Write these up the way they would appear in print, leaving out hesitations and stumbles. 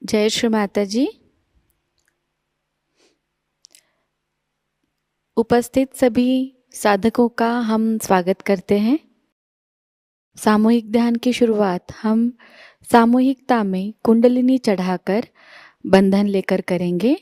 जय श्री माताजी। उपस्थित सभी साधकों का हम स्वागत करते हैं। सामूहिक ध्यान की शुरुआत हम सामूहिकता में कुंडलिनी चढ़ाकर बंधन लेकर करेंगे।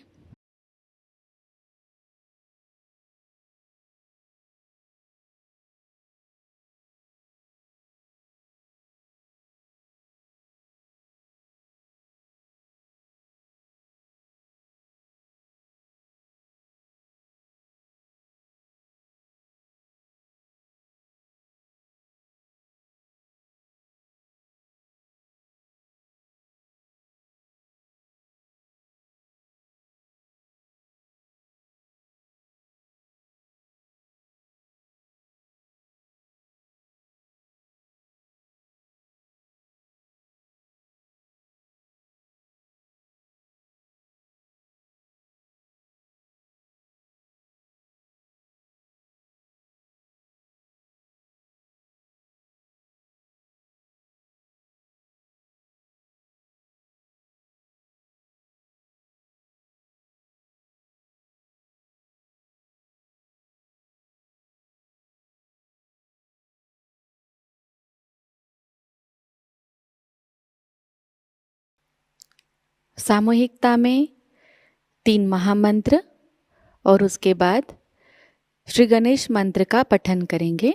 सामूहिकता में 3 महामंत्र और उसके बाद श्री गणेश मंत्र का पठन करेंगे।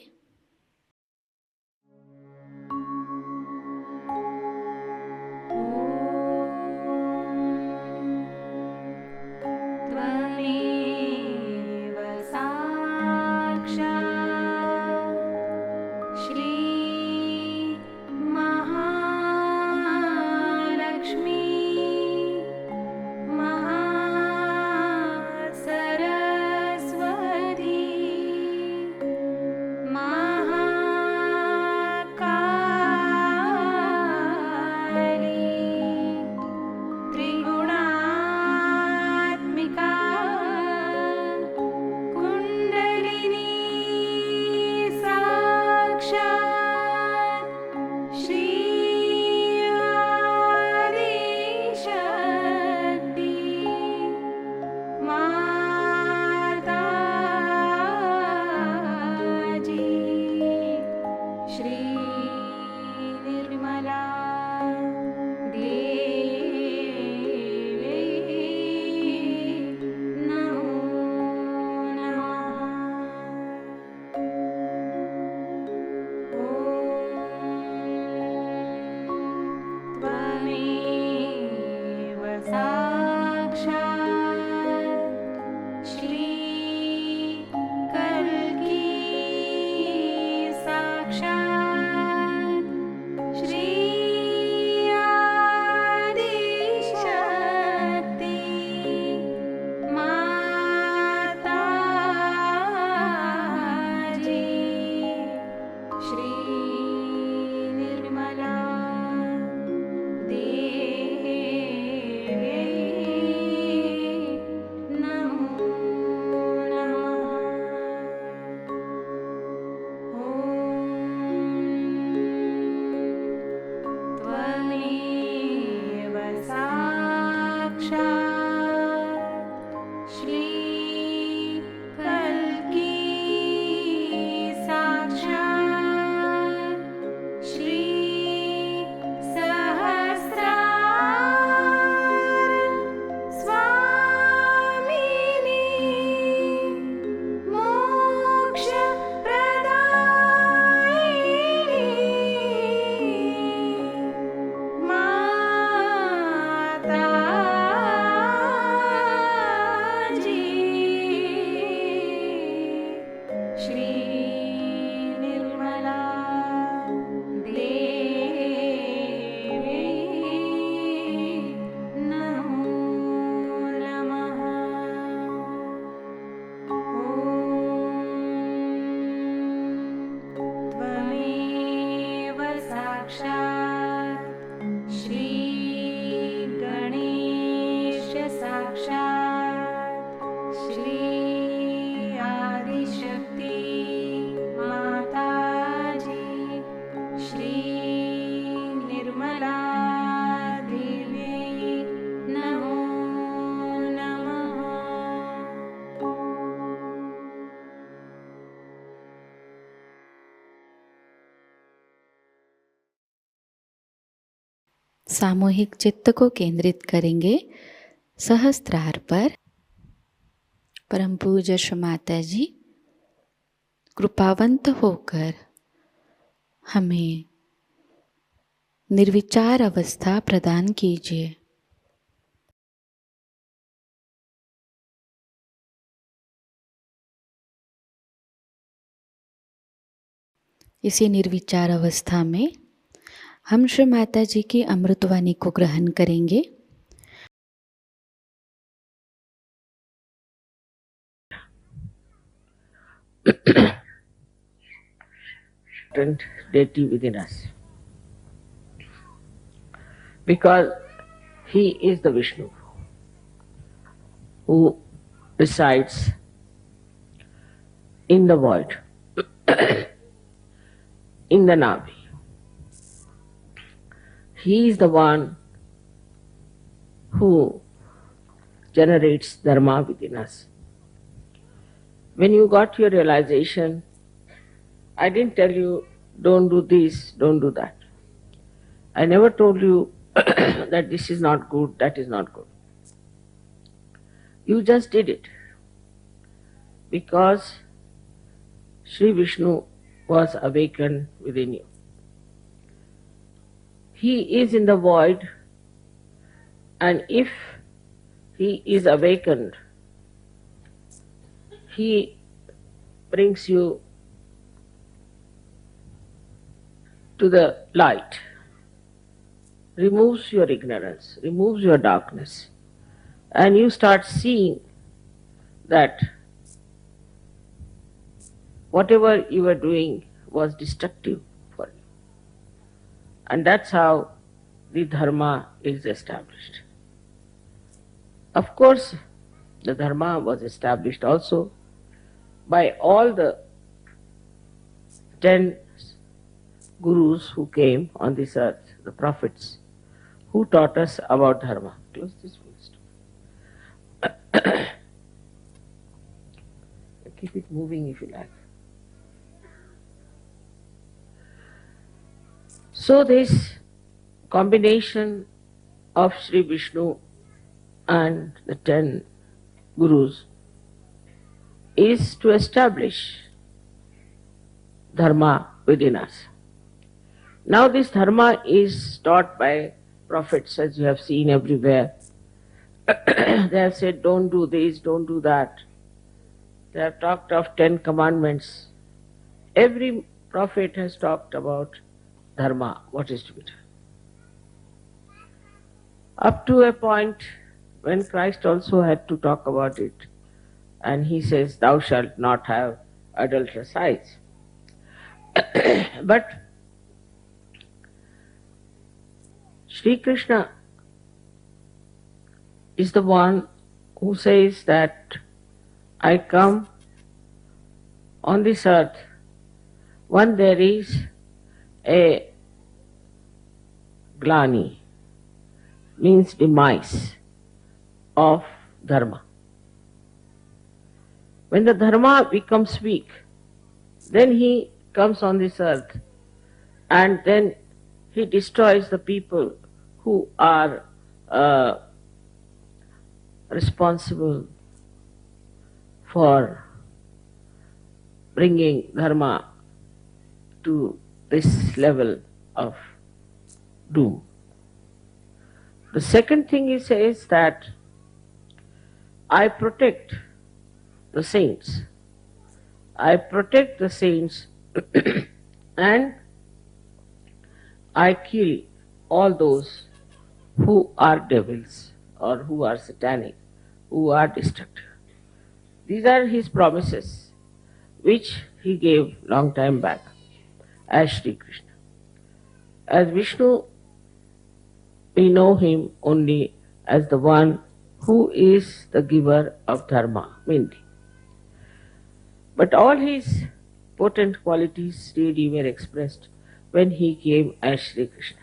सामूहिक चित्त को केंद्रित करेंगे सहस्त्रार पर। परम पूज्य श्री माताजी कृपावंत होकर हमें निर्विचार अवस्था प्रदान कीजिए। इसी निर्विचार अवस्था में हम श्री माताजी की अमृतवाणी को ग्रहण करेंगे। Deity within us, because he is the Vishnu who resides in the void, in the Navi. He is the one who generates dharma within us. When you got your realization, I didn't tell you don't do this, don't do that. I never told you that this is not good, that is not good. You just did it because Shri Vishnu was awakened within you. He is in the void, and if he is awakened, he brings you to the light, removes your ignorance, removes your darkness, and you start seeing that whatever you were doing was destructive for you. And that's how the dharma is established. Of course, the dharma was established also by all the 10 gurus who came on this earth, the prophets, who taught us about dharma. Close this first. Keep it moving if you like. So this combination of Shri Vishnu and the 10 gurus is to establish dharma within us. Now this dharma is taught by prophets, as you have seen everywhere. They have said don't do this, don't do that. They have talked of 10 commandments. Every prophet has talked about dharma, what is to be done. Up to a point when Christ also had to talk about it, and he says, thou shalt not have adulterous eyes. But Shri Krishna is the one who says that I come on this earth when there is a glani, means demise of dharma. When the dharma becomes weak, then he comes on this earth and then he destroys the people who are responsible for bringing dharma to this level of doom. The second thing he says that I protect the saints. I protect the saints and I kill all those who are devils or who are satanic, who are destructive. These are his promises which he gave long time back as Shri Krishna. As Vishnu, we know him only as the one who is the giver of dharma, mainly. But all his potent qualities really were expressed when he came as Shri Krishna.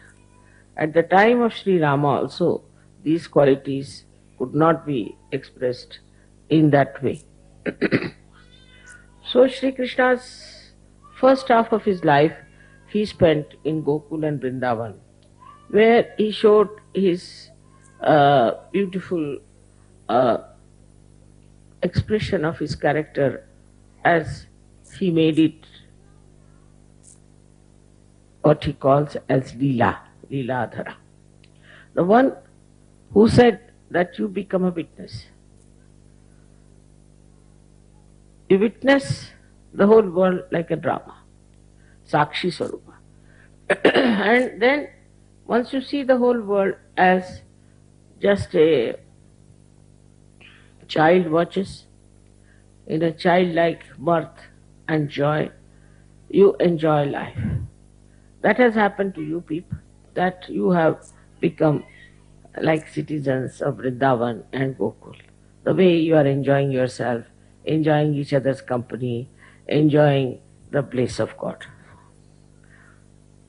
At the time of Sri Rama also, these qualities could not be expressed in that way. So Shri Krishna's first half of his life he spent in Gokul and Vrindavan, where he showed his beautiful expression of his character as he made it what he calls as Leeladhara. The one who said that you become a witness. You witness the whole world like a drama, Sakshi Swarupa. And then once you see the whole world as just a child watches, in a childlike mirth and joy, you enjoy life. That has happened to you people, that you have become like citizens of Vrindavan and Gokul. The way you are enjoying yourself, enjoying each other's company, enjoying the bliss of God.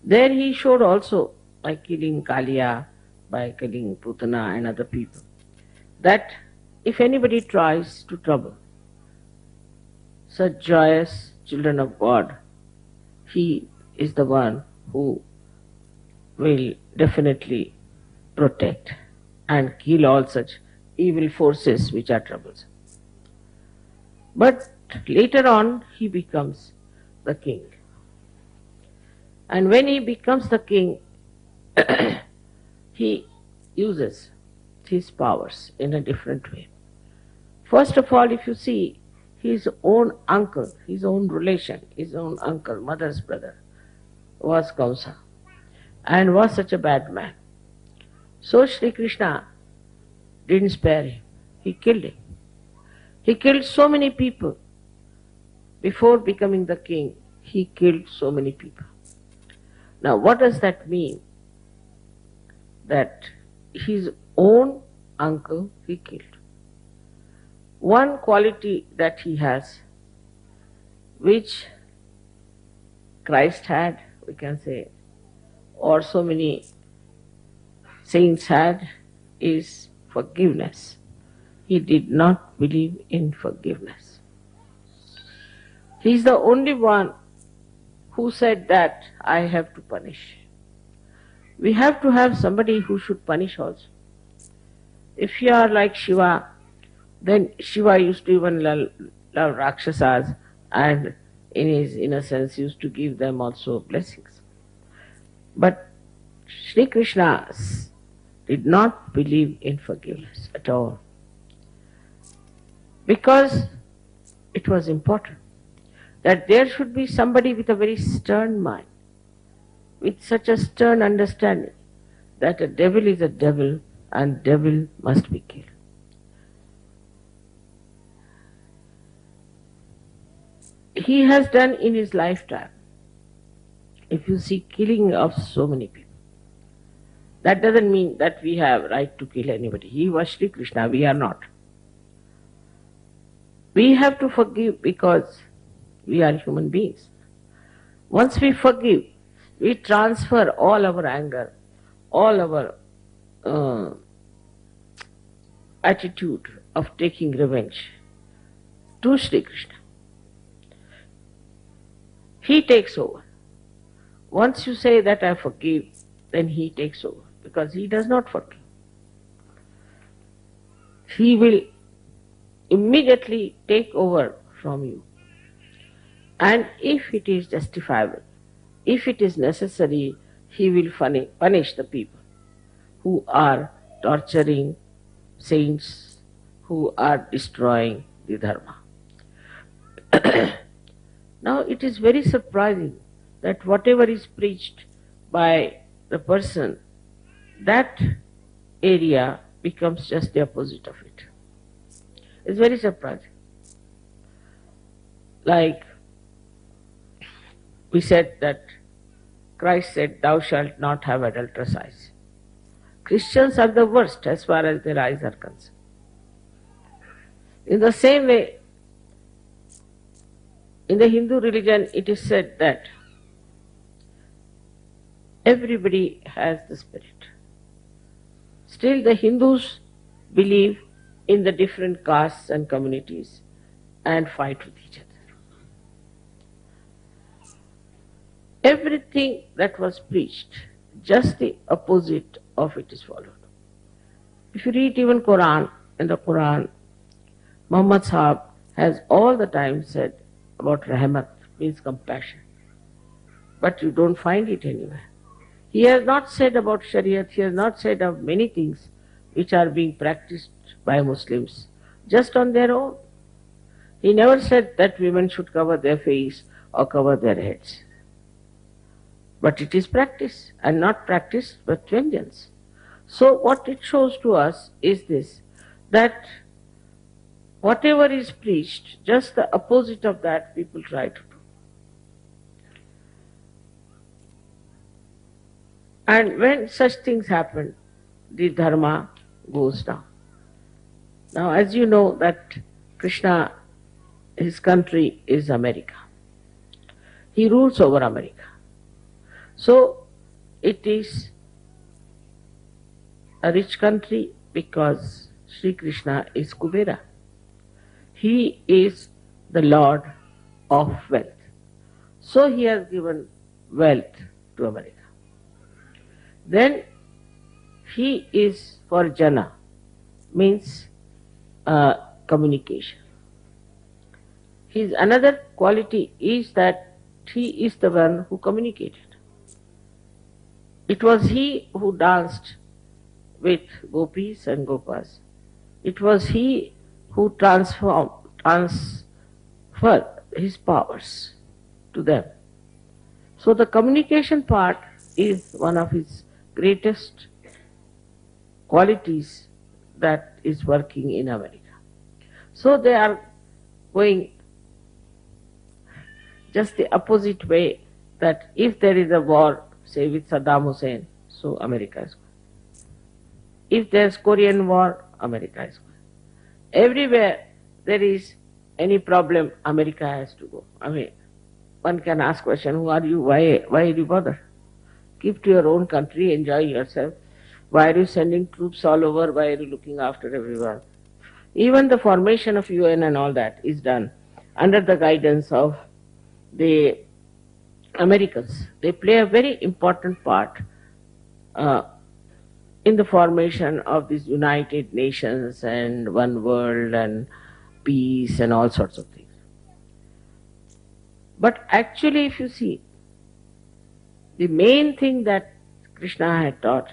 There he showed also, by killing Kaliya, by killing Putana and other people, that if anybody tries to trouble such joyous children of God, he is the one who will definitely protect and kill all such evil forces which are troublesome. But later on he becomes the king. And when he becomes the king, he uses his powers in a different way. First of all, if you see, his own uncle, his own relation, his own uncle, mother's brother, was Kamsa and was such a bad man. So Shri Krishna didn't spare him. He killed him. He killed so many people. Before becoming the king, he killed so many people. Now what does that mean? That his own uncle he killed. One quality that he has, which Christ had, we can say, or so many saints had, is forgiveness. He did not believe in forgiveness. He is the only one who said that I have to punish. We have to have somebody who should punish also. If you are like Shiva, then Shiva used to even love Rakshasas and in his innocence used to give them also blessings. But Shri Krishna did not believe in forgiveness at all, because it was important that there should be somebody with a very stern mind, with such a stern understanding that a devil is a devil and devil must be killed. He has done in his lifetime, if you see, killing of so many people. That doesn't mean that we have right to kill anybody. He was Shri Krishna, we are not. We have to forgive because we are human beings. Once we forgive, we transfer all our anger, all our attitude of taking revenge to Shri Krishna. He takes over. Once you say that I forgive, then he takes over, because he does not forgive. He will immediately take over from you. And if it is justifiable, if it is necessary, he will punish the people who are torturing saints, who are destroying the dharma. Now it is very surprising that whatever is preached by the person, that area becomes just the opposite of it. It's very surprising. Like we said that Christ said, thou shalt not have adulterous eyes. Christians are the worst as far as their eyes are concerned. In the same way, in the Hindu religion it is said that everybody has the spirit. Still the Hindus believe in the different castes and communities and fight with each other. Everything that was preached just the opposite of it is followed. If you read even Quran, in the Quran, Muhammad Sahab has all the time said about rahmat, means compassion. But you don't find it anywhere. He has not said about Shariat, he has not said of many things which are being practiced by Muslims just on their own. He never said that women should cover their face or cover their heads. But it is practiced, and not practiced with vengeance. So what it shows to us is this, that whatever is preached, just the opposite of that people try to do. And when such things happen, the dharma goes down. Now, as you know that Krishna, his country is America. He rules over America. So, it is a rich country because Shri Krishna is Cabella. He is the Lord of wealth. So he has given wealth to America. Then he is for jana, means communication. His another quality is that he is the one who communicated. It was he who danced with gopis and gopas. It was he who transferred his powers to them. So the communication part is one of his greatest qualities that is working in America. So they are going just the opposite way, that if there is a war, say with Saddam Hussein, so America is going. If there is Korean war, America is going. Everywhere there is any problem, America has to go. I mean, one can ask question, who are you? Why do you bother? Keep to your own country, enjoy yourself. Why are you sending troops all over? Why are you looking after everyone? Even the formation of UN and all that is done under the guidance of the Americans. They play a very important part in the formation of these United Nations and one world and peace and all sorts of things. But actually, if you see, the main thing that Krishna had taught,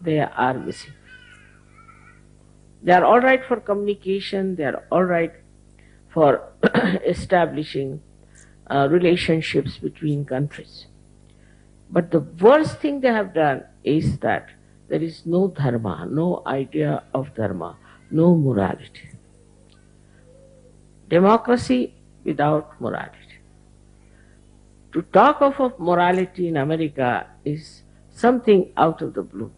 they are missing. They are all right for communication, they are all right for establishing relationships between countries. But the worst thing they have done is that there is no dharma, no idea of dharma, no morality. Democracy without morality. To talk of morality in America is something out of the blue.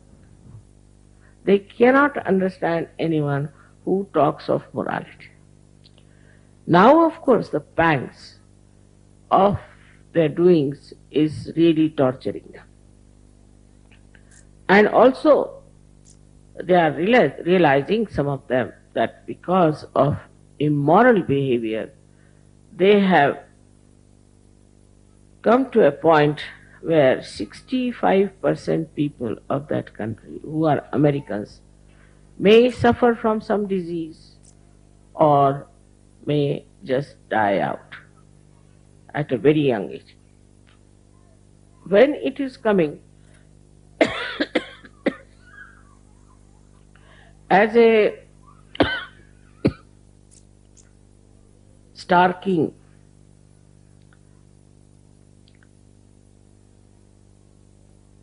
They cannot understand anyone who talks of morality. Now, of course, the pangs of their doings is really torturing them. And also, they are realizing, some of them, that because of immoral behavior, they have come to a point where 65% people of that country who are Americans may suffer from some disease or may just die out at a very young age. When it is coming as a starking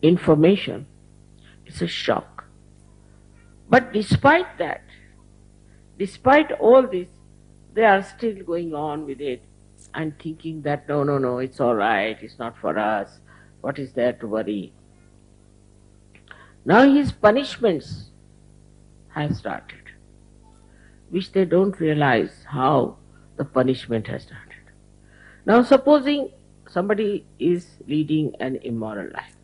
information, it's a shock. But despite that, despite all this, they are still going on with it and thinking that no, it's all right, it's not for us, what is there to worry? Now his punishments have started, which they don't realize how the punishment has started. Now supposing somebody is leading an immoral life,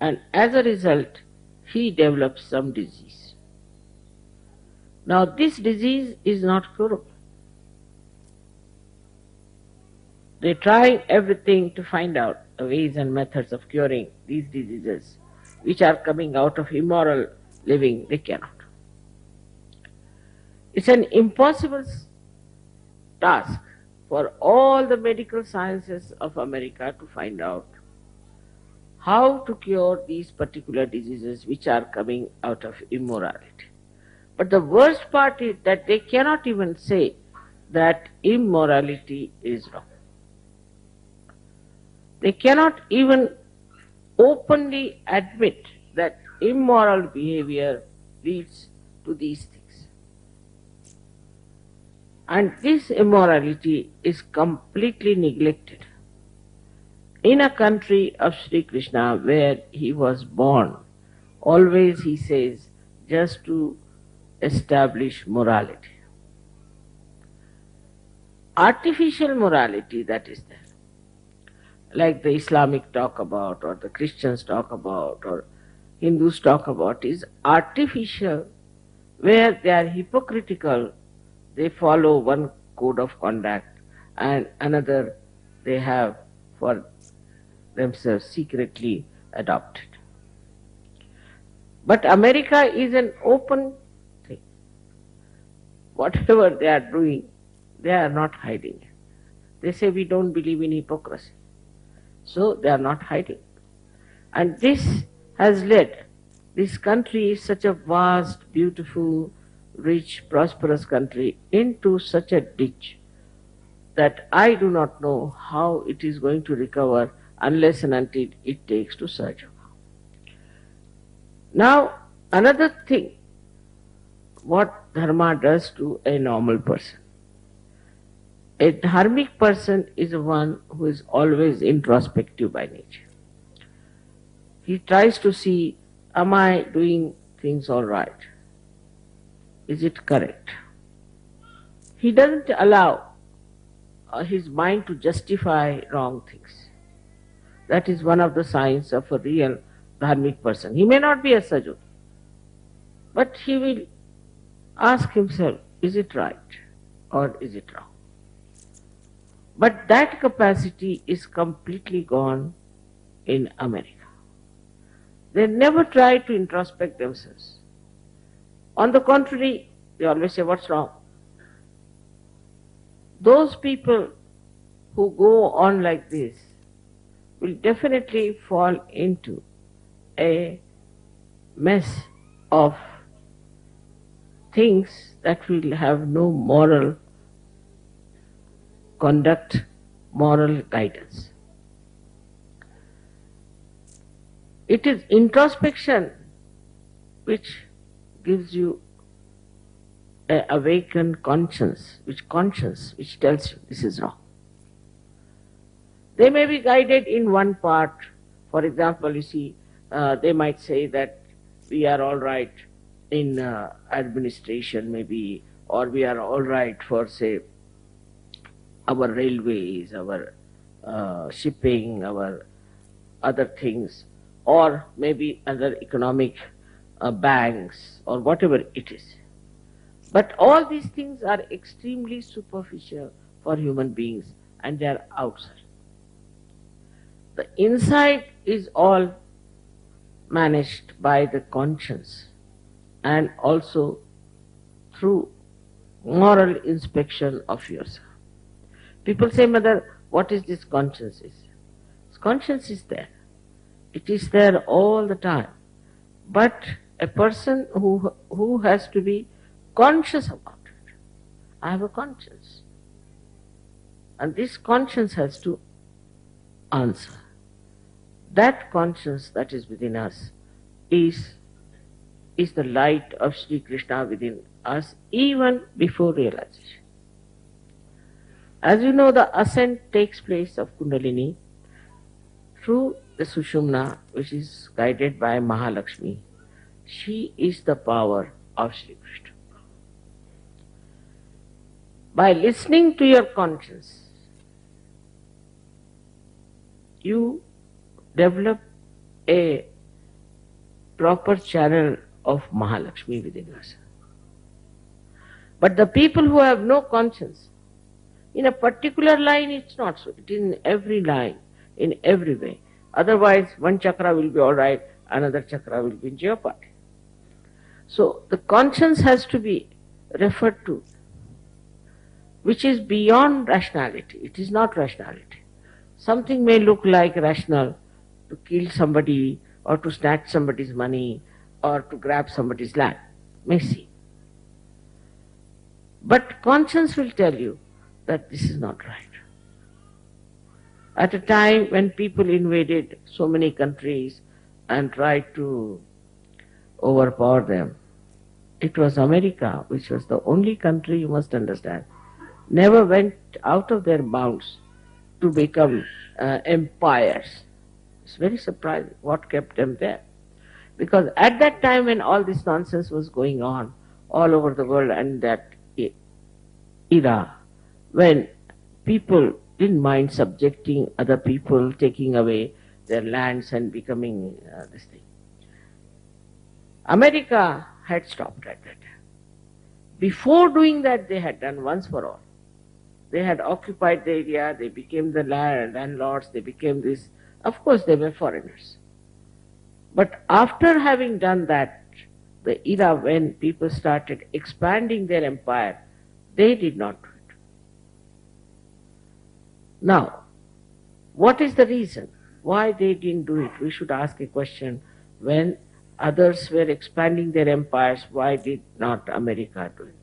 and as a result he develops some disease. Now this disease is not curable. They try everything to find out ways and methods of curing these diseases which are coming out of immoral living, they cannot. It's an impossible task for all the medical sciences of America to find out how to cure these particular diseases which are coming out of immorality. But the worst part is that they cannot even say that immorality is wrong. They cannot even openly admit that immoral behavior leads to these things. And this immorality is completely neglected. In a country of Shri Krishna where he was born, always he says, just to establish morality. Artificial morality that is there, like the Islamic talk about, or the Christians talk about, or Hindus talk about, is artificial, where they are hypocritical. They follow one code of conduct and another they have for themselves secretly adopted. But America is an open thing. Whatever they are doing, they are not hiding it. They say we don't believe in hypocrisy. So they are not hiding. And this has led, this country is such a vast, beautiful, rich, prosperous country, into such a ditch that I do not know how it is going to recover unless and until it takes to Sahajayoga. Now, another thing, what dharma does to a normal person. A dharmic person is one who is always introspective by nature. He tries to see, am I doing things all right? Is it correct? He doesn't allow his mind to justify wrong things. That is one of the signs of a real dharmic person. He may not be a Sahajayogi, but he will ask himself, is it right or is it wrong? But that capacity is completely gone in America. They never try to introspect themselves. On the contrary, they always say, what's wrong? Those people who go on like this will definitely fall into a mess of things that will have no moral conduct, moral guidance. It is introspection which gives you an awakened conscience which tells you this is wrong. They may be guided in one part. For example, you see, they might say that we are all right in administration maybe, or we are all right for, say, our railways, our shipping, our other things, or maybe other economic banks, or whatever it is. But all these things are extremely superficial for human beings, and they are outside. The inside is all managed by the conscience, and also through moral inspection of yourself. People say, Mother, what is this conscience? Conscience is there. It is there all the time. But a person who has to be conscious about it. I have a conscience. And this conscience has to answer. That conscience that is within us is the light of Shri Krishna within us even before realization. As you know, the ascent takes place of Kundalini through the Sushumna, which is guided by Mahalakshmi. She is the power of Shri Krishna. By listening to your conscience, you develop a proper channel of Mahalakshmi within us. But the people who have no conscience, in a particular line it's not so, it is in every line. in every way. Otherwise, one chakra will be all right, another chakra will be in jeopardy. So the conscience has to be referred to, which is beyond rationality. It is not rationality. Something may look like rational, to kill somebody or to snatch somebody's money or to grab somebody's land, may seem. But conscience will tell you that this is not right. At a time when people invaded so many countries and tried to overpower them, it was America, which was the only country, you must understand, never went out of their bounds to become empires. It's very surprising what kept them there. Because at that time when all this nonsense was going on all over the world, and that era when people didn't mind subjecting other people, taking away their lands and becoming this thing, America had stopped at that time. Before doing that, they had done once for all. They had occupied the area, they became the landlords, they became this. Of course, they were foreigners. But after having done that, the era when people started expanding their empire, they did not do it. Now, what is the reason why they didn't do it? We should ask a question. When others were expanding their empires, why did not America do it?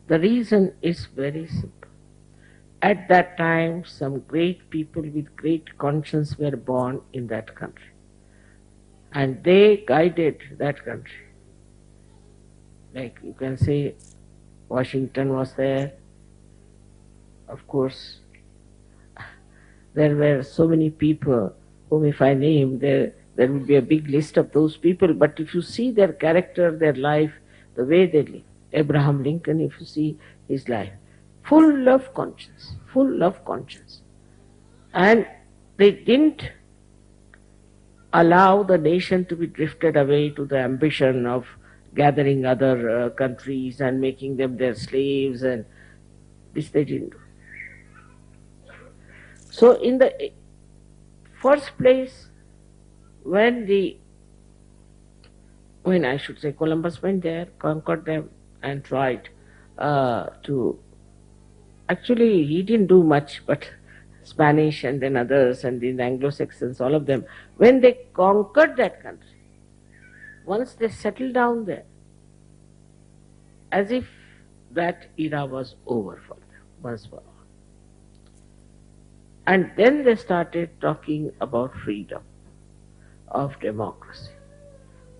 The reason is very simple. At that time, some great people with great conscience were born in that country. And they guided that country. Like you can say, Washington was there. Of course, there were so many people whom if I name, there will be a big list of those people. But if you see their character, their life, the way they live, Abraham Lincoln, if you see his life, full of conscience, full of conscience. And they didn't allow the nation to be drifted away to the ambition of gathering other countries and making them their slaves, and this they didn't do. So in the first place, when I should say Columbus went there, conquered them and tried to, actually he didn't do much, but Spanish and then others and then Anglo-Saxons, all of them, when they conquered that country, once they settled down there, as if that era was over for them, once for all. And then they started talking about freedom, of democracy,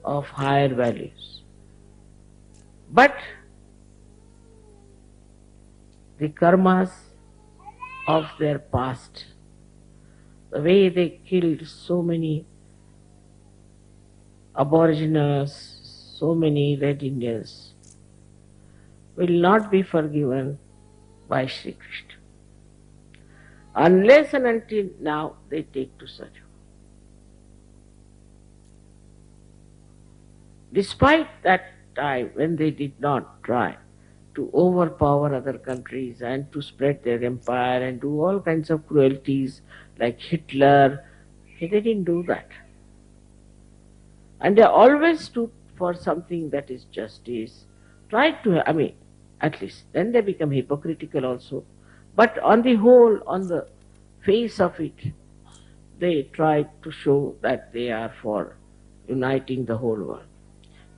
of higher values. But the karmas of their past, the way they killed so many Aborigines, so many Red Indians, will not be forgiven by Shri Krishna, unless and until now they take to Sahajayoga. Despite that time when they did not try to overpower other countries and to spread their empire and do all kinds of cruelties like Hitler, they didn't do that. And they always stood for something that is justice, tried to, at least then they become hypocritical also. But on the whole, on the face of it, they tried to show that they are for uniting the whole world.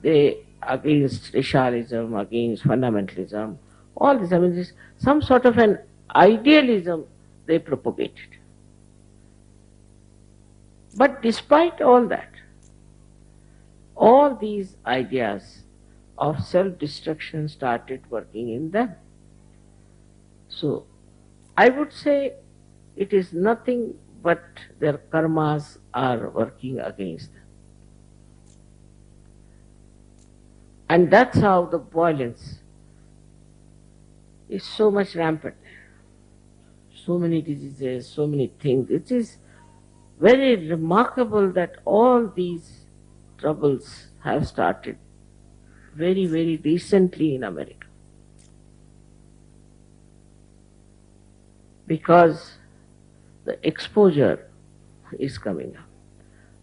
They against racialism, against fundamentalism, all this, this some sort of an idealism they propagated. But despite all that, all these ideas of self-destruction started working in them. So, I would say it is nothing but their karmas are working against them. And that's how the violence is so much rampant. So many diseases, so many things. It is very remarkable that all these troubles have started very, very recently in America. Because the exposure is coming up.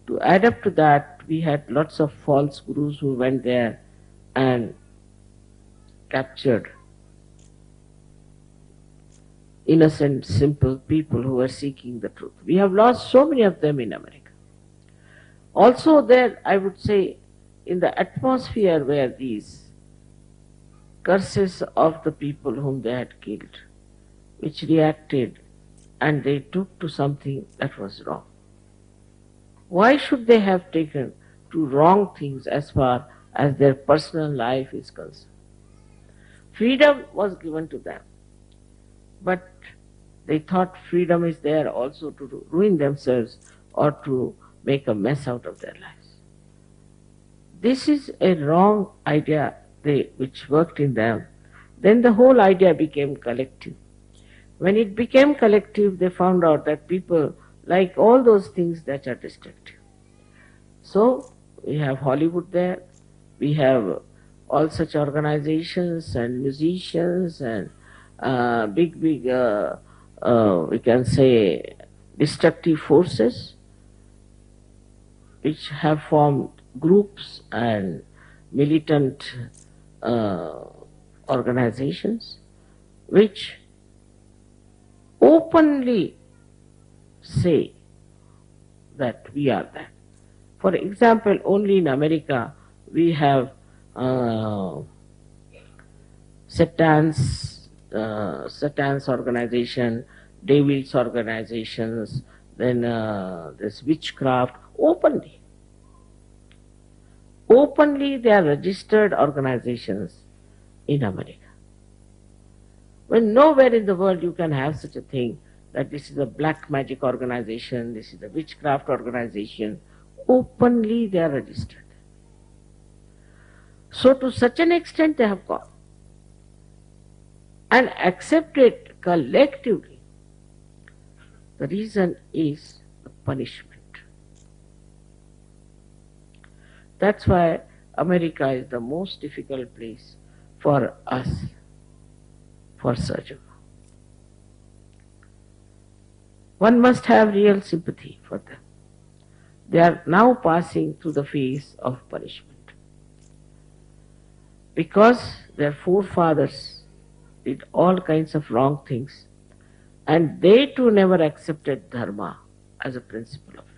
To add up to that, we had lots of false gurus who went there and captured innocent, simple people who were seeking the truth. We have lost so many of them in America. Also there, I would say, in the atmosphere were these curses of the people whom they had killed, which reacted and they took to something that was wrong. Why should they have taken to wrong things as far as their personal life is concerned? Freedom was given to them, but they thought freedom is there also to ruin themselves or to make a mess out of their lives. This is a wrong idea which worked in them. Then the whole idea became collective. When it became collective, they found out that people like all those things that are destructive. So we have Hollywood there, we have all such organizations and musicians and big, we can say, destructive forces which have formed groups and militant organizations which openly say that we are that. For example, only in America we have Satan's organization, Devil's organizations, then this witchcraft, openly. Openly they are registered organizations in America. When nowhere in the world you can have such a thing, that this is a black magic organization, this is a witchcraft organization, openly they are registered. So to such an extent they have gone and accepted collectively. The reason is the punishment. That's why America is the most difficult place for us, for Sahajayoga. One must have real sympathy for them. They are now passing through the phase of punishment. Because their forefathers did all kinds of wrong things, and they too never accepted dharma as a principle of life.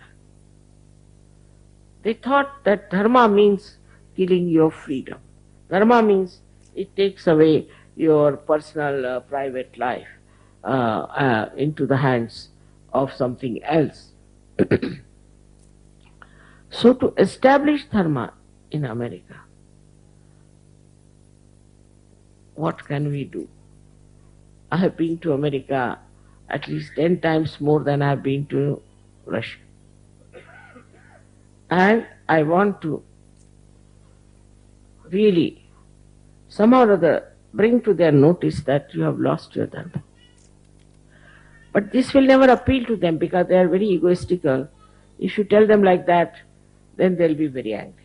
They thought that dharma means killing your freedom. Dharma means it takes away your personal, private life into the hands of something else. So to establish dharma in America, what can we do? I have been to America at least 10 times more than I have been to Russia. And I want to really somehow or other bring to their notice that you have lost your dharma. But this will never appeal to them because they are very egoistical. If you tell them like that, then they'll be very angry.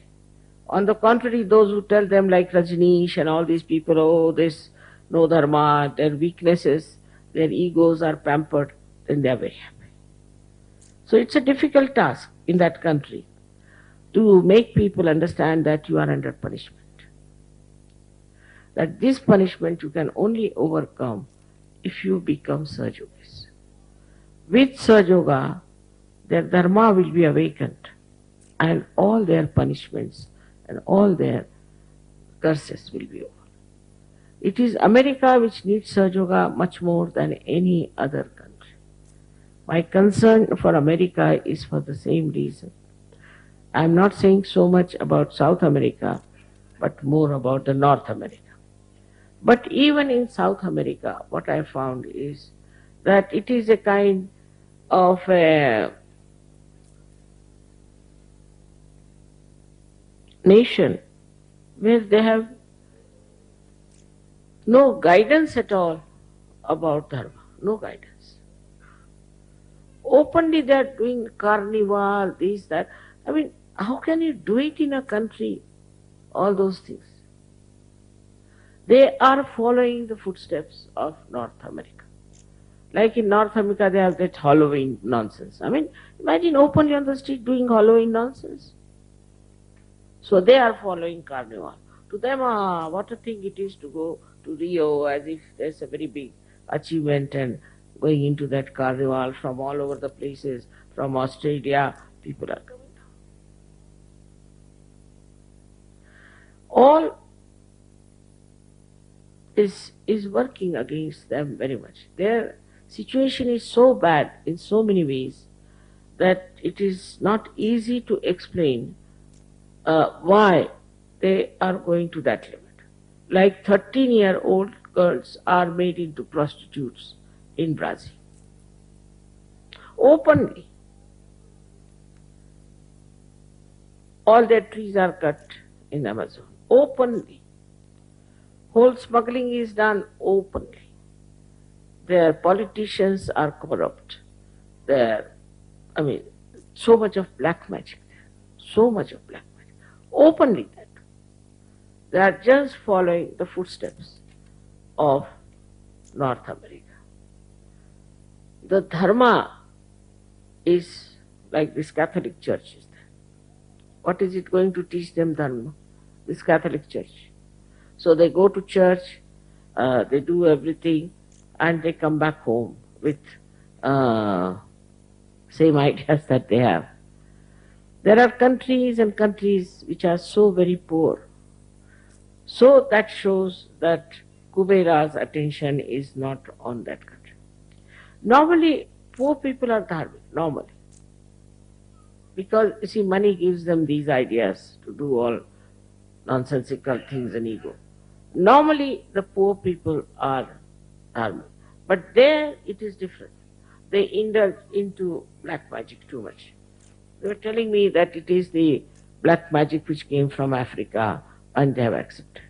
On the contrary, those who tell them like Rajneesh and all these people, oh, this no dharma, their weaknesses, their egos are pampered, then they are very happy. So it's a difficult task in that country to make people understand that you are under punishment. That this punishment you can only overcome if you become Sahajogis. With Sahajayoga, their dharma will be awakened and all their punishments and all their curses will be over. It is America which needs Sahajayoga much more than any other country. My concern for America is for the same reason. I am not saying so much about South America, but more about the North America. But even in South America, what I found is that it is a kind of a nation where they have no guidance at all about dharma, no guidance. Openly they are doing carnival, this, that. I mean, how can you do it in a country, all those things? They are following the footsteps of North America. Like in North America, they have that Halloween nonsense. I mean, imagine openly on the street doing Halloween nonsense. So they are following Carnival. To them, what a thing it is to go to Rio, as if there's a very big achievement, and going into that Carnival from all over the places, from Australia, people are coming. All is working against them very much. Their situation is so bad in so many ways that it is not easy to explain why they are going to that limit. Like 13-year-old girls are made into prostitutes in Brazil. Openly. All their trees are cut in Amazon. Openly. Whole smuggling is done openly. Their politicians are corrupt. So much of black magic there. So much of black magic. Openly that. They are just following the footsteps of North America. The dharma is like this Catholic Church is there. What is it going to teach them dharma? This Catholic Church. So they go to church, they do everything, and they come back home with same ideas that they have. There are countries and countries which are so very poor. So that shows that Cabela's attention is not on that country. Normally, poor people are dharmic, normally. Because, you see, money gives them these ideas to do all nonsensical things and ego. Normally, the poor people are dharmic. But there it is different. They indulge into black magic too much. They were telling me that it is the black magic which came from Africa and they have accepted.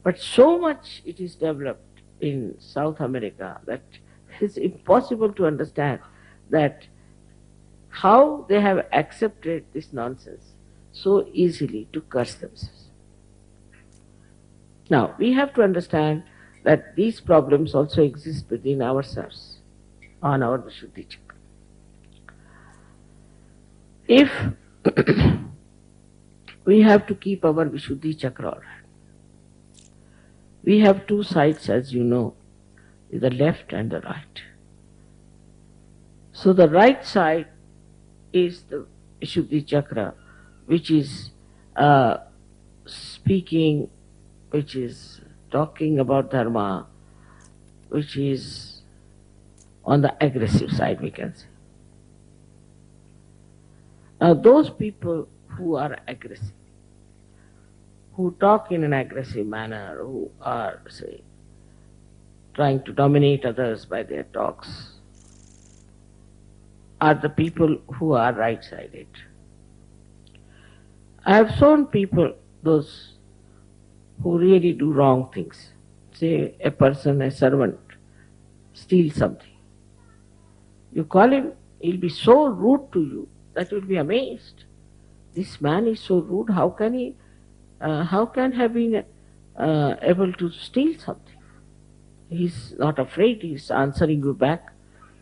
But so much it is developed in South America that it is impossible to understand that how they have accepted this nonsense so easily to curse themselves. Now, we have to understand that these problems also exist within ourselves on our Vishuddhi Chakra. If we have to keep our Vishuddhi Chakra all right, we have two sides, as you know, the left and the right. So the right side is the Vishuddhi Chakra, which is speaking, which is talking about dharma, which is on the aggressive side, we can say. Now those people who are aggressive, who talk in an aggressive manner, who are, say, trying to dominate others by their talks, are the people who are right-sided. I have shown people, those who really do wrong things. Say a person, a servant, steals something. You call him, he'll be so rude to you that you'll be amazed. This man is so rude, how can he have been able to steal something? He's not afraid, he's answering you back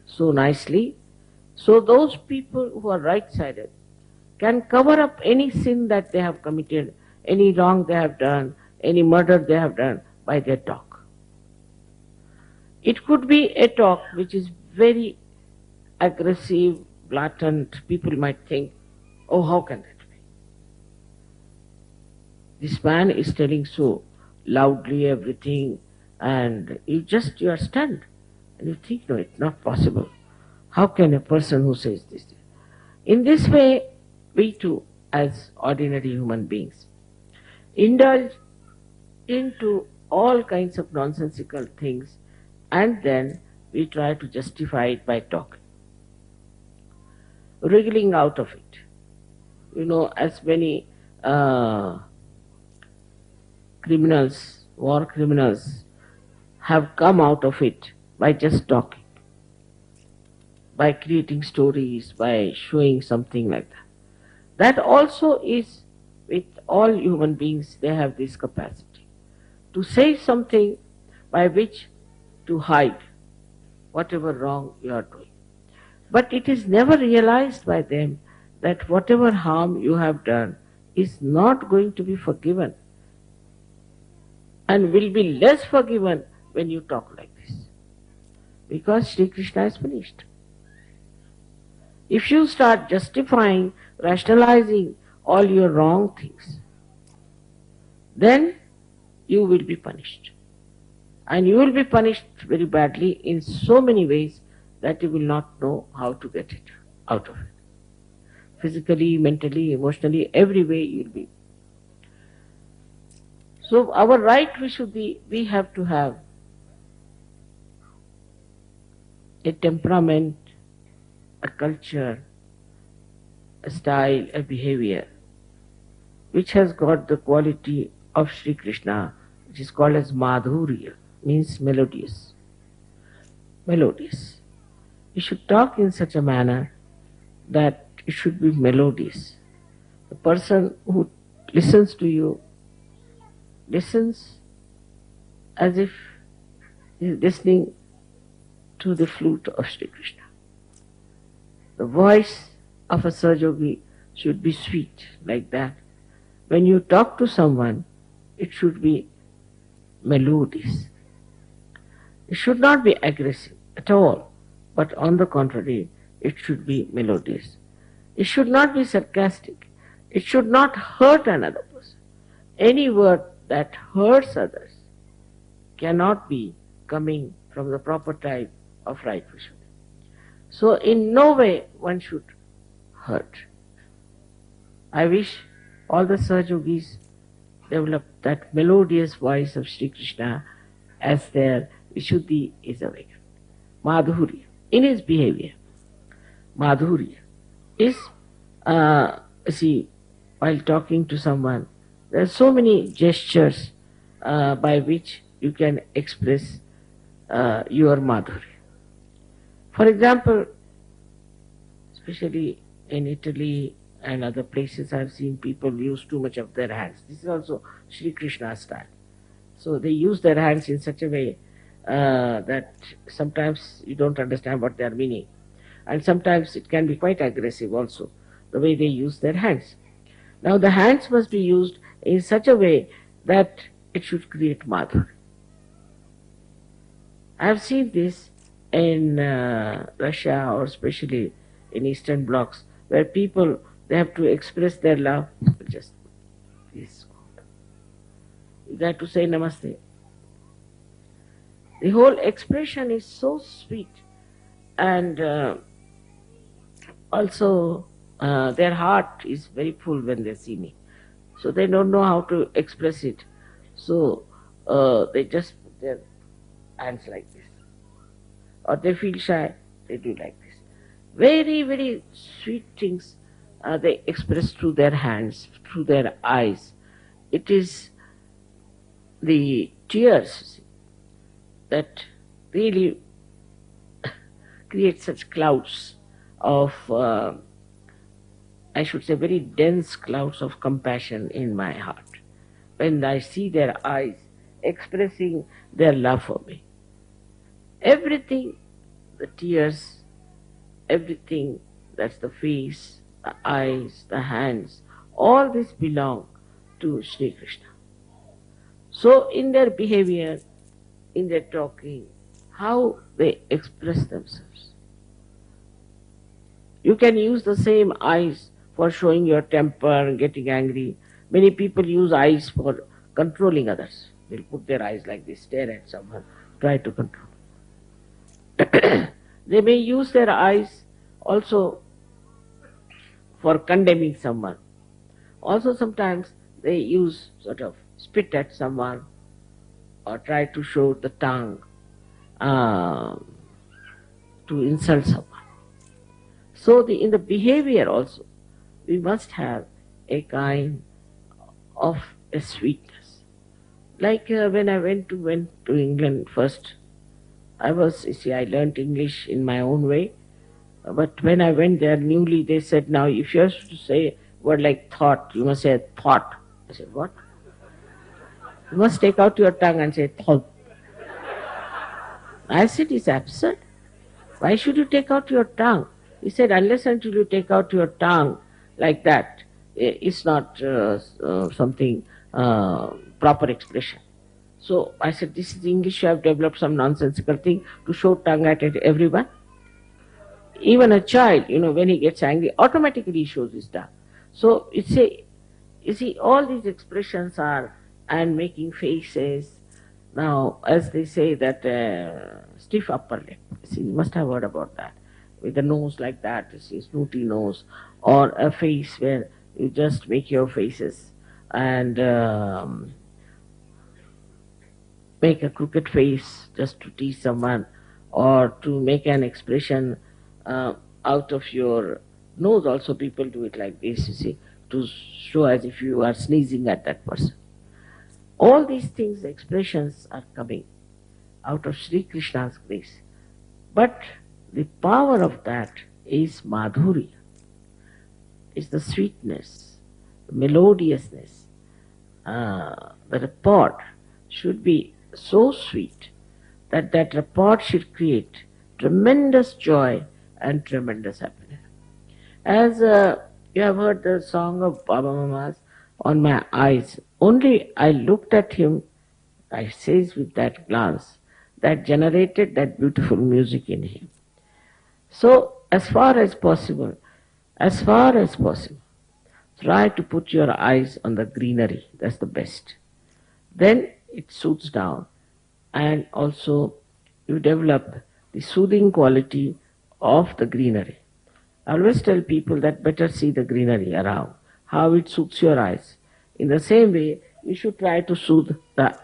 so nicely. So those people who are right-sided can cover up any sin that they have committed, any wrong they have done, any murder they have done by their talk. It could be a talk which is very aggressive, blatant. People might think, oh, how can that be? This man is telling so loudly everything, and you are stunned. And you think, no, it's not possible. How can a person who says this? In this way, we too, as ordinary human beings, indulge into all kinds of nonsensical things, and then we try to justify it by talking, wriggling out of it. You know, as many criminals, war criminals, have come out of it by just talking, by creating stories, by showing something like that. That also is with all human beings. They have this capacity to say something by which to hide whatever wrong you are doing. But it is never realized by them that whatever harm you have done is not going to be forgiven and will be less forgiven when you talk like this. Because Shri Krishna is finished. If you start justifying, rationalizing all your wrong things, then you will be punished. And you will be punished very badly in so many ways that you will not know how to get it out of it. Physically, mentally, emotionally, every way you will be. So our right Vishuddhi, we have to have a temperament, a culture, a style, a behavior, which has got the quality of Sri Krishna, which is called as Madhurya, means melodious. Melodious. You should talk in such a manner that it should be melodious. The person who listens to you listens as if he is listening to the flute of Sri Krishna. The voice of a Sahajayogi should be sweet, like that. When you talk to someone, it should be melodious. It should not be aggressive at all, but on the contrary, it should be melodious. It should not be sarcastic. It should not hurt another person. Any word that hurts others cannot be coming from the proper type of right Vishuddhi. So in no way one should hurt. I wish all the Sahajogis develop that melodious voice of Sri Krishna as their Vishuddhi is awakened. Madhurya, in his behavior, Madhurya is, see, while talking to someone, there are so many gestures by which you can express your Madhurya. For example, especially in Italy and other places, I have seen people use too much of their hands. This is also Sri Krishna style. So they use their hands in such a way that sometimes you don't understand what they are meaning. And sometimes it can be quite aggressive also, the way they use their hands. Now the hands must be used in such a way that it should create Madhurya. I have seen this in Russia, or especially in Eastern blocs, where people, they have to express their love. Just please, you have to say namaste. The whole expression is so sweet, and also their heart is very full when they see me. So they don't know how to express it. So they just put their hands like this. Or they feel shy, they do like this. Very, very sweet things they express through their hands, through their eyes. It is the tears that really create such clouds of, I should say, very dense clouds of compassion in my heart when I see their eyes expressing their love for me. Everything, the tears, everything, that's the face, the eyes, the hands, all this belong to Sri Krishna. So in their behavior, in their talking, how they express themselves. You can use the same eyes for showing your temper and getting angry. Many people use eyes for controlling others. They'll put their eyes like this, stare at someone, try to control. They may use their eyes also for condemning someone. Also sometimes they use sort of spit at someone or try to show the tongue to insult someone. So in the behavior also, we must have a kind of a sweetness. Like when I went to England first, I learnt English in my own way. But when I went there newly, they said, now if you have to say a word like thought, you must say thought. I said, what? You must take out your tongue and say thought. I said, it's absurd. Why should you take out your tongue? He said, unless until you take out your tongue like that, it's not something proper expression. So I said, this is English, you have developed some nonsensical thing to show tongue at everyone. Even a child, when he gets angry, automatically he shows his tongue. So you see, all these expressions are, and making faces. Now, as they say that stiff upper lip, see, you must have heard about that. With a nose like that, you see, snooty nose, or a face where you just make your faces and make a crooked face just to tease someone, or to make an expression out of your nose. Also, people do it like this, you see, to show as if you are sneezing at that person. All these things, expressions are coming out of Sri Krishna's grace. But the power of that is madhurya, is the sweetness, the melodiousness. The rapport should be so sweet that that rapport should create tremendous joy and tremendous happiness. As you have heard the song of Baba Mama's, On My Eyes, only I looked at him, I says with that glance, that generated that beautiful music in him. So, as far as possible, try to put your eyes on the greenery, that's the best. Then it soothes down, and also you develop the soothing quality of the greenery. I always tell people that better see the greenery around, how it soothes your eyes. In the same way, you should try to soothe the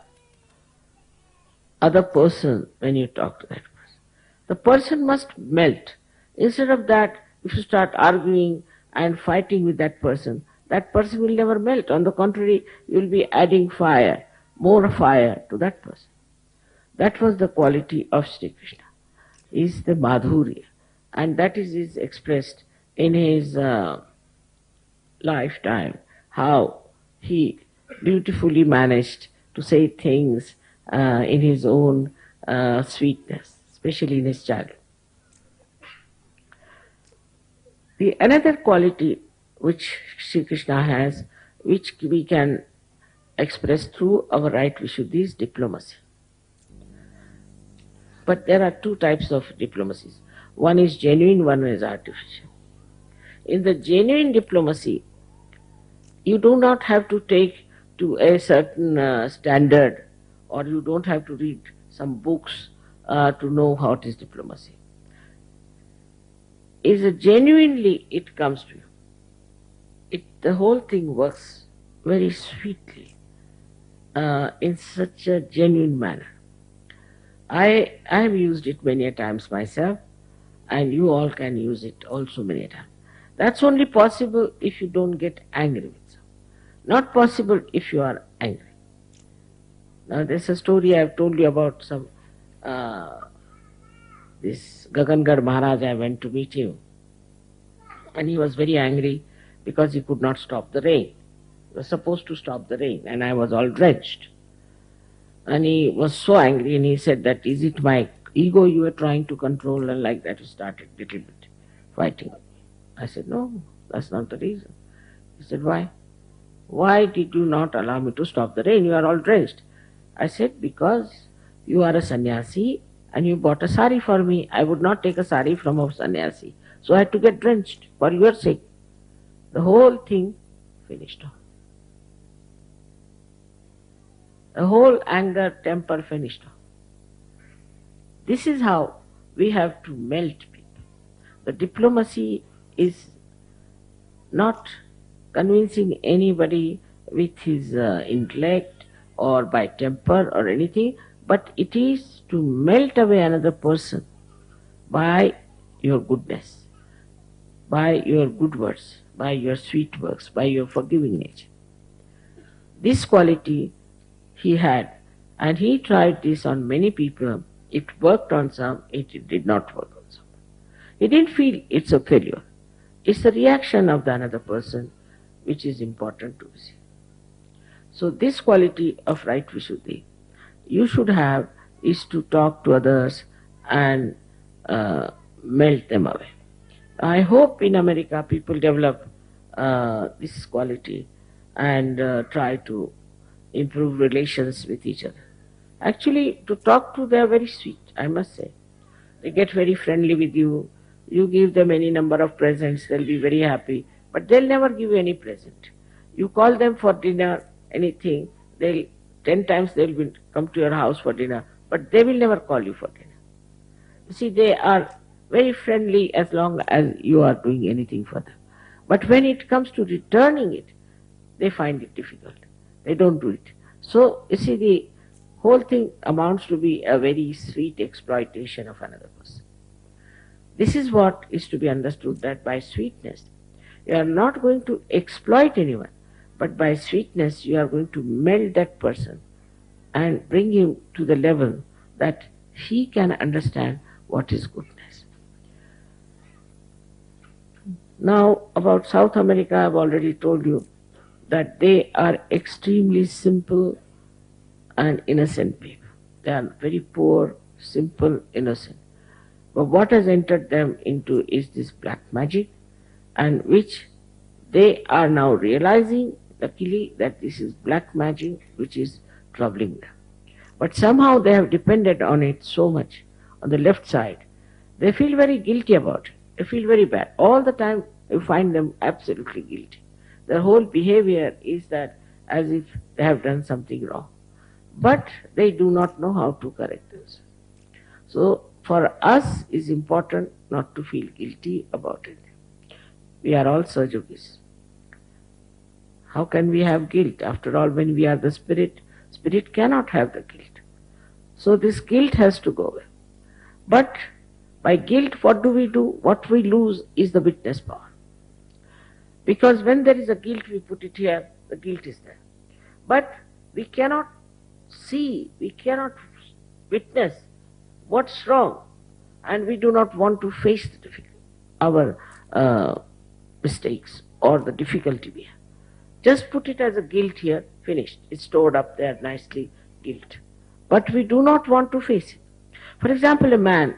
other person when you talk to that person. The person must melt. Instead of that, if you start arguing and fighting with that person will never melt. On the contrary, you will be adding fire, more fire to that person. That was the quality of Sri Krishna, is the madhurya. And that is expressed in his lifetime, how he beautifully managed to say things in his own sweetness, especially in his childhood. The another quality which Sri Krishna has, which we can express through our right Vishuddhi, is diplomacy. But there are two types of diplomacies. One is genuine, one is artificial. In the genuine diplomacy, you do not have to take to a certain standard, or you don't have to read some books to know how it is diplomacy. Genuinely it comes to you. The whole thing works very sweetly in such a genuine manner. I have used it many a times myself, and you all can use it also many a times. That's only possible if you don't get angry with someone. Not possible if you are angry. Now there's a story I have told you about some this Gagangar Maharaj. I went to meet him, and he was very angry because he could not stop the rain. He was supposed to stop the rain, and I was all drenched. And he was so angry, and he said that, is it my ego you are trying to control? And like that we started a little bit fighting. I said, no, that's not the reason. He said, why? Why did you not allow me to stop the rain? You are all drenched. I said, because you are a sannyasi and you bought a sari for me. I would not take a sari from a sannyasi. So I had to get drenched for your sake. The whole thing finished off. The whole anger, temper finished off. This is how we have to melt people. The diplomacy is not convincing anybody with his intellect or by temper or anything, but it is to melt away another person by your goodness, by your good words, by your sweet works, by your forgiving nature. This quality he had, and he tried this on many people. It worked on some, it did not work on some. He didn't feel it's a failure. It's the reaction of the another person which is important to see. So this quality of right Vishuddhi you should have, is to talk to others and melt them away. I hope in America people develop this quality and try to improve relations with each other. Actually, to talk to, they are very sweet, I must say. They get very friendly with you. You give them any number of presents, they'll be very happy, but they'll never give you any present. You call them for dinner, anything, they'll 10 times they'll come to your house for dinner, but they will never call you for dinner. You see, they are very friendly as long as you are doing anything for them. But when it comes to returning it, they find it difficult. They don't do it. So, you see, the whole thing amounts to be a very sweet exploitation of another person. This is what is to be understood, that by sweetness, you are not going to exploit anyone, but by sweetness you are going to melt that person and bring him to the level that he can understand what is goodness. Now, about South America, I have already told you that they are extremely simple and innocent people. They are very poor, simple, innocent. But what has entered them into is this black magic, and which they are now realizing, luckily, that this is black magic which is troubling them. But somehow they have depended on it so much on the left side. They feel very guilty about it. They feel very bad. All the time you find them absolutely guilty. Their whole behavior is that as if they have done something wrong. But they do not know how to correct this. So for us it is important not to feel guilty about it. We are all Sahajogis. How can we have guilt? After all, when we are the spirit, spirit cannot have the guilt. So this guilt has to go away. But by guilt, what do we do? What we lose is the witness power. Because when there is a guilt, we put it here, the guilt is there. But we cannot see, we cannot witness what's wrong, and we do not want to face our mistakes or the difficulty we have. Just put it as a guilt here, finished. It's stored up there nicely, guilt. But we do not want to face it. For example, a man,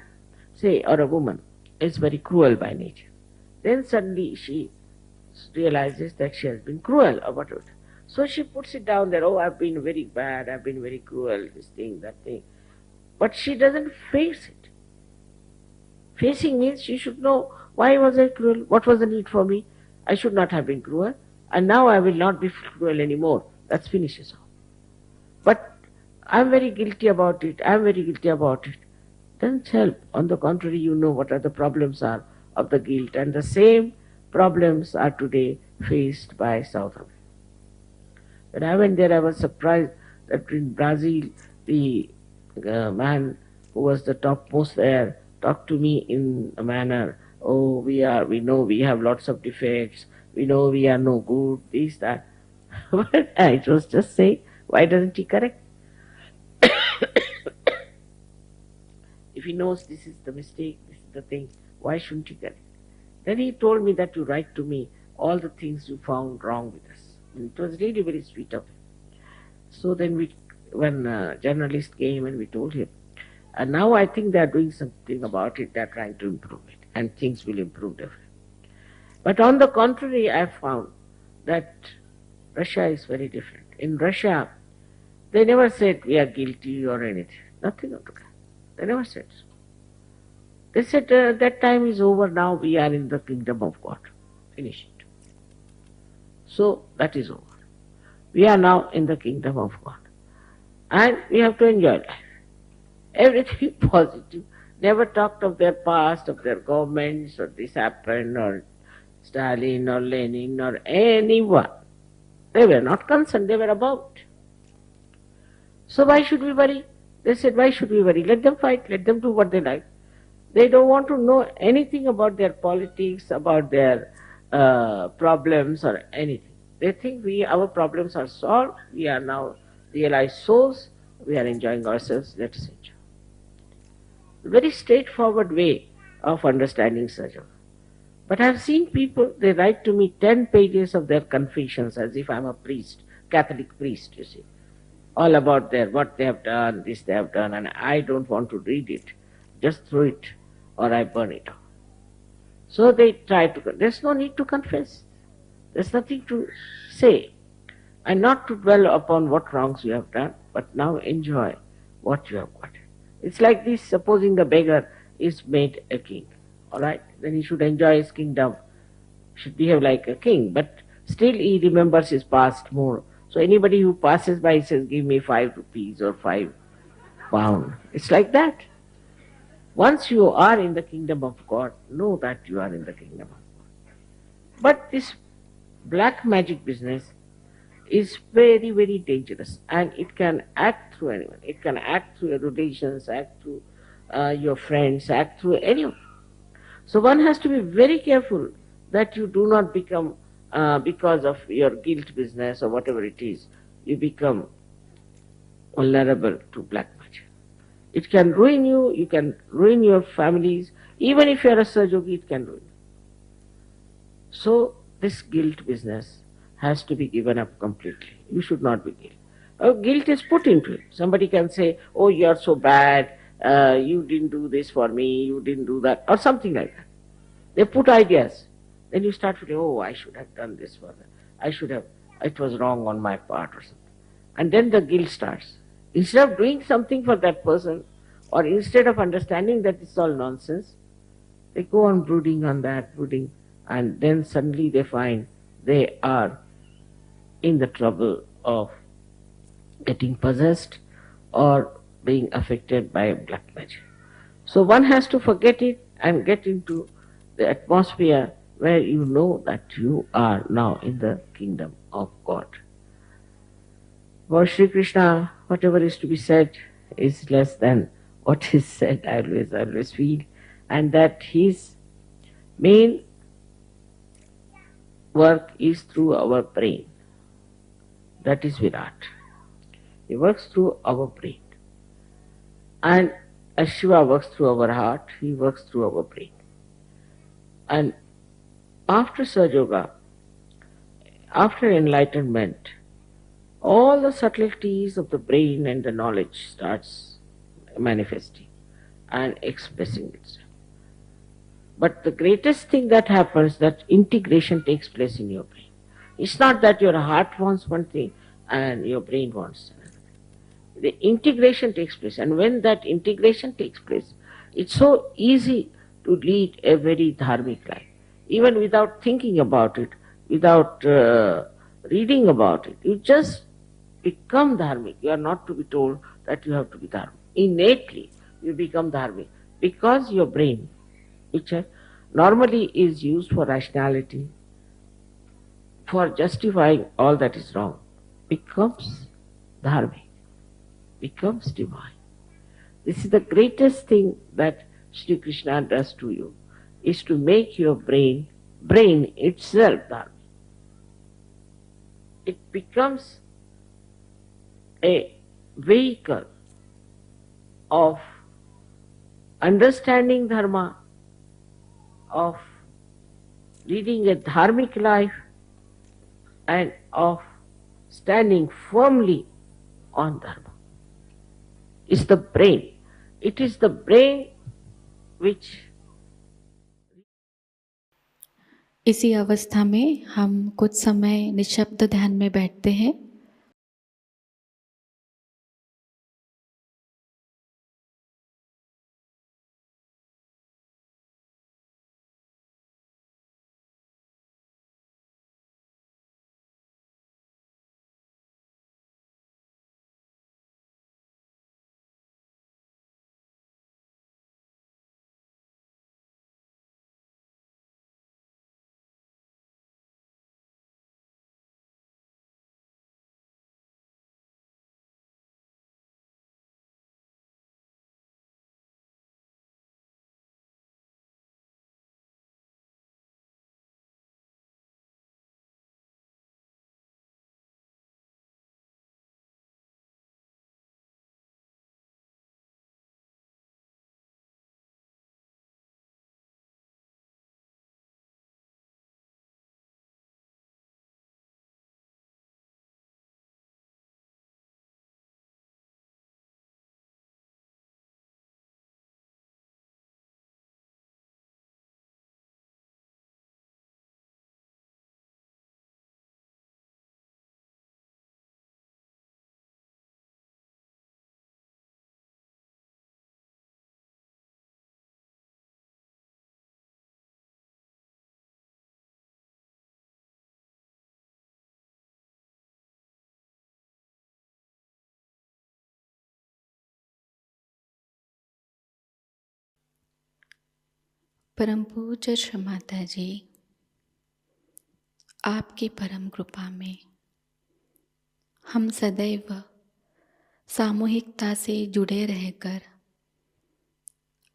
say, or a woman, is very cruel by nature. Then suddenly she realizes that she has been cruel or whatever. So she puts it down there, oh, I've been very bad, I've been very cruel, this thing, that thing. But she doesn't face it. Facing means she should know, why was I cruel? What was the need for me? I should not have been cruel, and now I will not be cruel anymore. That finishes off. But I'm very guilty about it, I'm very guilty about it. Doesn't help. On the contrary, you know what are the problems are of the guilt, and the same problems are today faced by South Africa. When I went there, I was surprised that in Brazil, the man who was the topmost there talked to me in a manner, oh, we know we have lots of defects, we know we are no good, this, that. But I was just saying, why doesn't he correct? If he knows this is the mistake, this is the thing, why shouldn't he correct? Then he told me that to write to me all the things you found wrong with us. And it was really very sweet of him. So then when a journalist came and we told him, and now I think they are doing something about it, they are trying to improve it, and things will improve definitely. But on the contrary, I found that Russia is very different. In Russia, they never said we are guilty or anything, nothing of the kind. They never said so. They said that time is over, now we are in the kingdom of God. Finish it. So that is over. We are now in the kingdom of God. And we have to enjoy life. Everything positive. Never talked of their past, of their governments, or this happened, or Stalin, or Lenin, or anyone. They were not concerned, they were about. So why should we worry? They said, why should we worry? Let them fight, let them do what they like. They don't want to know anything about their politics, about their problems or anything. They think our problems are solved, we are now realized souls, we are enjoying ourselves, let us enjoy. A very straightforward way of understanding Sahajayoga. But I have seen people, they write to me 10 pages of their confessions as if I'm a priest, Catholic priest, you see. All about what they have done, this they have done, and I don't want to read it. Just throw it or I burn it off. So they try to, there's no need to confess. There's nothing to say. And not to dwell upon what wrongs you have done, but now enjoy what you have got. It's like this, supposing the beggar is made a king, alright? Then he should enjoy his kingdom, should behave like a king, but still he remembers his past more. So anybody who passes by says, give me 5 rupees or 5 pound. It's like that. Once you are in the kingdom of God, know that you are in the kingdom of God. But this black magic business is very, very dangerous, and it can act through anyone. It can act through your relations, act through your friends, act through anyone. So one has to be very careful that you do not become, because of your guilt business or whatever it is, you become vulnerable to black magic. It can ruin you, you can ruin your families. Even if you are a Sahajayogi, it can ruin you. So this guilt business has to be given up completely. You should not be guilty. Guilt is put into it. Somebody can say, oh, you are so bad, you didn't do this for me, you didn't do that, or something like that. They put ideas. Then you start feeling, oh, I should have done this for them. I should have, it was wrong on my part or something. And then the guilt starts. Instead of doing something for that person, or instead of understanding that it's all nonsense, they go on brooding on that, brooding, and then suddenly they find they are in the trouble of getting possessed or being affected by black magic. So one has to forget it and get into the atmosphere where you know that you are now in the kingdom of God. For Shri Krishna, whatever is to be said is less than what is said, I always feel, and that his main work is through our brain. That is Virat. He works through our brain. And as Shiva works through our heart, he works through our brain. And after Sahaja, after enlightenment, all the subtleties of the brain and the knowledge starts manifesting and expressing itself. But the greatest thing that happens, that integration takes place in your brain. It's not that your heart wants one thing and your brain wants another. The integration takes place, and when that integration takes place, it's so easy to lead a very dharmic life. Even without thinking about it, without reading about it, you just become dharmic. You are not to be told that you have to be dharmic. Innately, you become dharmic because your brain, which normally is used for rationality, for justifying all that is wrong, becomes dharmic, becomes divine. This is the greatest thing that Shri Krishna does to you, is to make your brain itself dharmic. It becomes a vehicle of understanding dharma, of leading a dharmic life, and of standing firmly on dharma. It's the brain. It is the brain which इसी अवस्था में हम कुछ समय निशब्द ध्यान में बैठते हैं। परम पूज्य श्री माताजी, आपकी परम कृपा में हम सदैव सामूहिकता से जुड़े रहकर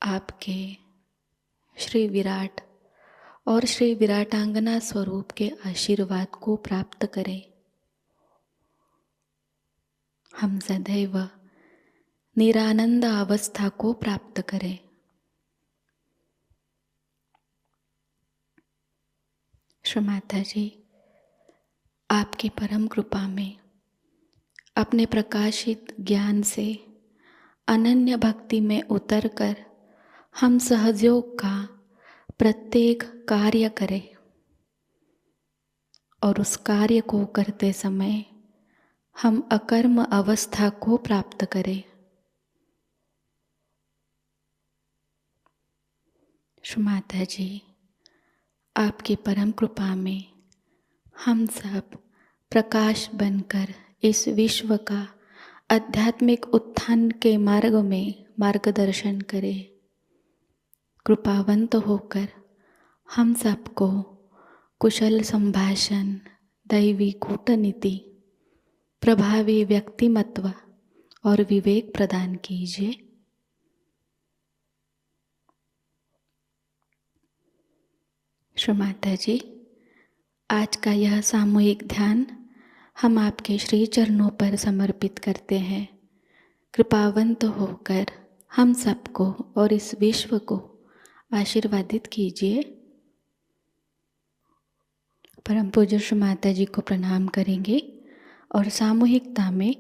आपके श्री विराट और श्री विराटांगना स्वरूप के आशीर्वाद को प्राप्त करें। हम सदैव निरानंद अवस्था को प्राप्त करें। श्री माताजी, आपकी परम कृपा में अपने प्रकाशित ज्ञान से अनन्य भक्ति में उतरकर हम सहयोग का प्रत्येक कार्य करें और उस कार्य को करते समय हम अकर्म अवस्था को प्राप्त करें। श्री माताजी, आपकी परम कृपा में हम सब प्रकाश बनकर इस विश्व का आध्यात्मिक उत्थान के मार्ग में मार्गदर्शन करें। कृपावंत होकर हम सबको कुशल संभाषण, दैवी कूटनीति, प्रभावी व्यक्तिमत्व और विवेक प्रदान कीजिए। श्री माताजी, आज का यह सामूहिक ध्यान हम आपके श्री चरणों पर समर्पित करते हैं। कृपावंत होकर हम सबको और इस विश्व को आशीर्वादित कीजिए। परम पूज्य श्री माताजी को प्रणाम करेंगे और सामूहिकता में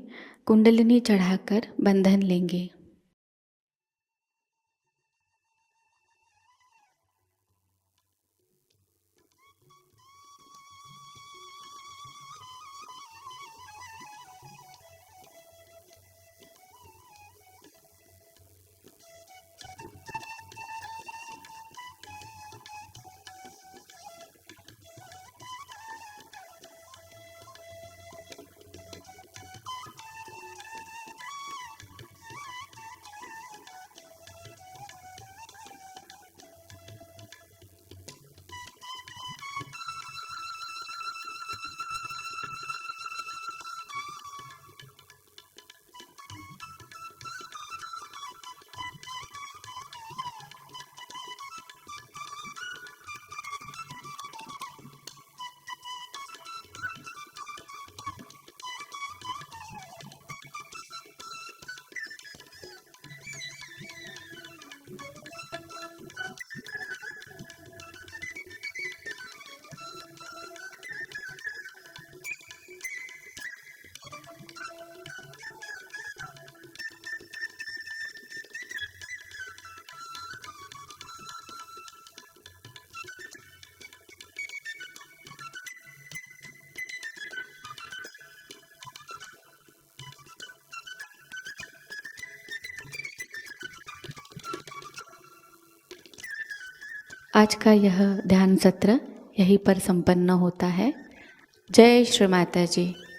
कुंडलिनी चढ़ाकर बंधन लेंगे। आज का यह ध्यान सत्र यहीं पर संपन्न होता है। जय श्री माता जी।